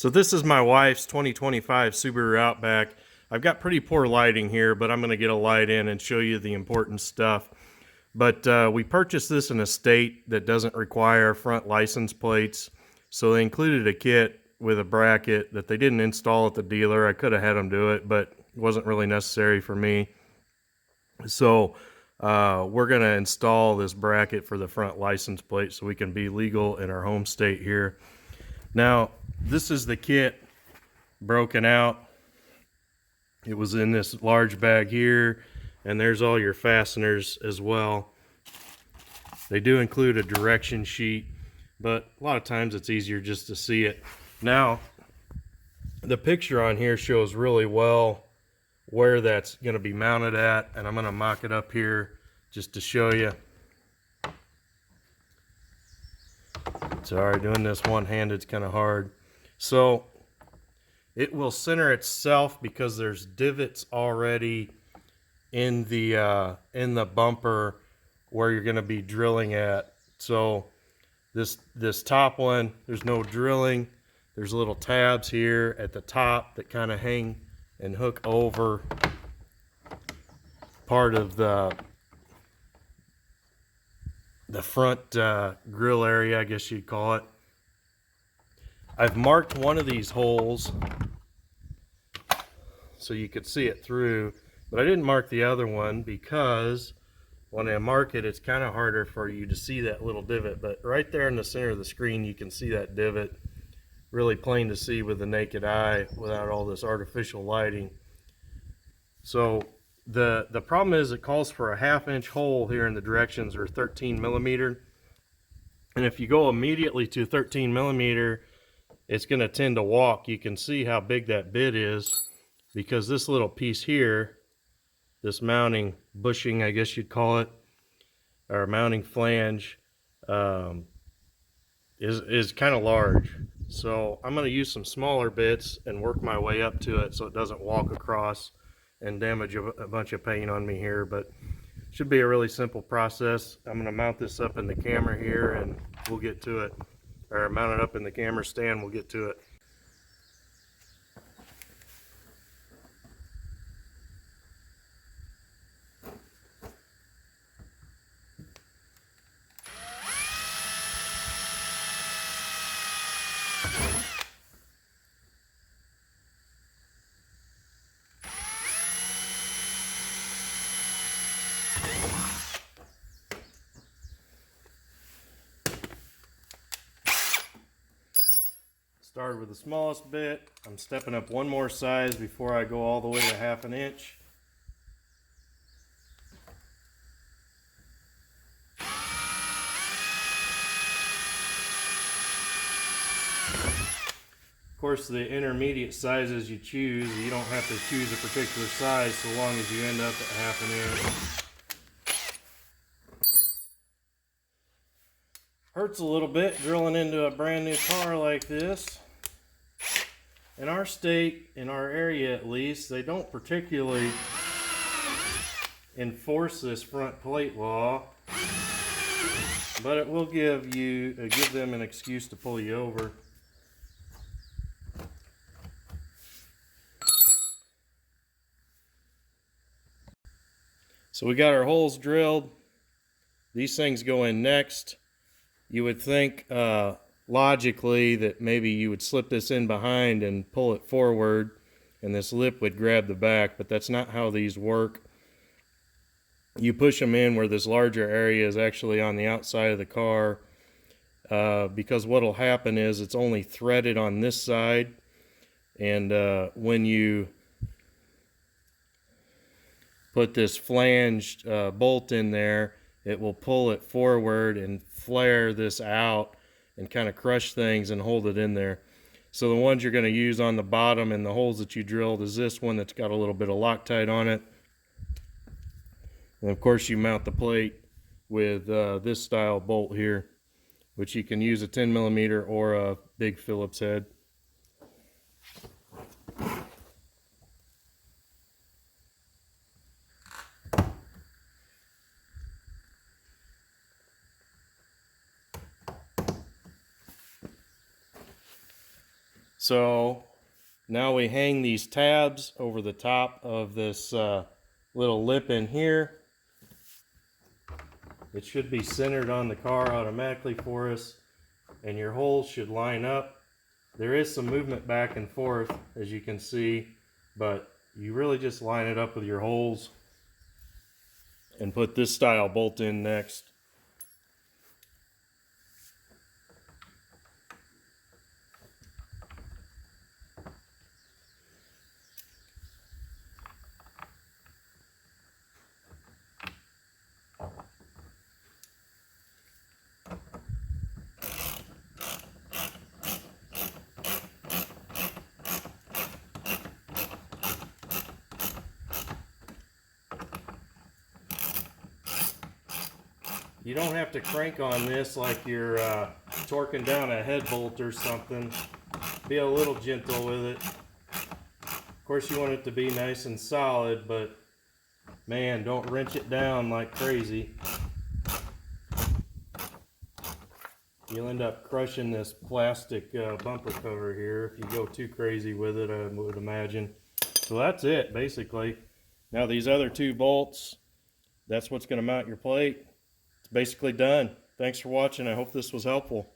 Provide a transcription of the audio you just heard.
So this is my wife's 2025 Subaru Outback. I've got pretty poor lighting here, but I'm going to get a light in and show you the important stuff. But we purchased this in a state that doesn't require front license plates. So they included a kit with a bracket that they didn't install at the dealer. I could have had them do it, but it wasn't really necessary for me. So we're going to install this bracket for the front license plate so we can be legal in our home state here. Now, this is the kit broken out. It was in this large bag here, and there's all your fasteners as well. They do include a direction sheet, but a lot of times it's easier just to see it. Now, the picture on here shows really well where that's going to be mounted at, and I'm going to mock it up here just to show you. Sorry, doing this one-handed is kind of hard. So it will center itself because there's divots already in the bumper where you're going to be drilling at. So this top one, there's no drilling. There's little tabs here at the top that kind of hang and hook over part of the front grill area, I guess you'd call it. I've marked one of these holes so you could see it through, but I didn't mark the other one because when I mark it, it's kind of harder for you to see that little divot. But right there in the center of the screen, you can see that divot, really plain to see with the naked eye without all this artificial lighting. So the problem is it calls for a 1/2 inch hole here in the directions, or 13 millimeter. And if you go immediately to 13 millimeter, it's going to tend to walk. You can see how big that bit is because this little piece here, this mounting bushing, I guess you'd call it, or mounting flange, is kind of large. So I'm going to use some smaller bits and work my way up to it so it doesn't walk across and damage a bunch of paint on me here. But should be a really simple process. I'm going to mount this up in the camera here and we'll get to it. Or mount it up in the camera stand, we'll get to it. Started with the smallest bit. I'm stepping up one more size before I go all the way to 1/2 inch. Of course, the intermediate sizes you choose, you don't have to choose a particular size so long as you end up at 1/2 inch. Hurts a little bit drilling into a brand new car like this. In our state, in our area at least, they don't particularly enforce this front plate law, but it will give them an excuse to pull you over. So we got our holes drilled. These things go in next. You would think logically that maybe you would slip this in behind and pull it forward and this lip would grab the back, but that's not how these work. You push them in where this larger area is actually on the outside of the car, because what will happen is it's only threaded on this side, and when you put this flanged bolt in there, it will pull it forward and flare this out and kind of crush things and hold it in there. So the ones you're going to use on the bottom and the holes that you drilled is this one that's got a little bit of Loctite on it. And of course you mount the plate with this style bolt here, which you can use a 10 millimeter or a big Phillips head. So now we hang these tabs over the top of this little lip in here. It should be centered on the car automatically for us, and your holes should line up. There is some movement back and forth, as you can see, but you really just line it up with your holes and put this style bolt in next. You don't have to crank on this like you're torquing down a head bolt or something. Be a little gentle with it. Of course you want it to be nice and solid, but man, don't wrench it down like crazy. You'll end up crushing this plastic bumper cover here if you go too crazy with it, I would imagine. So that's it, basically. Now these other two bolts, that's what's going to mount your plate. It's basically done. Thanks for watching. I hope this was helpful.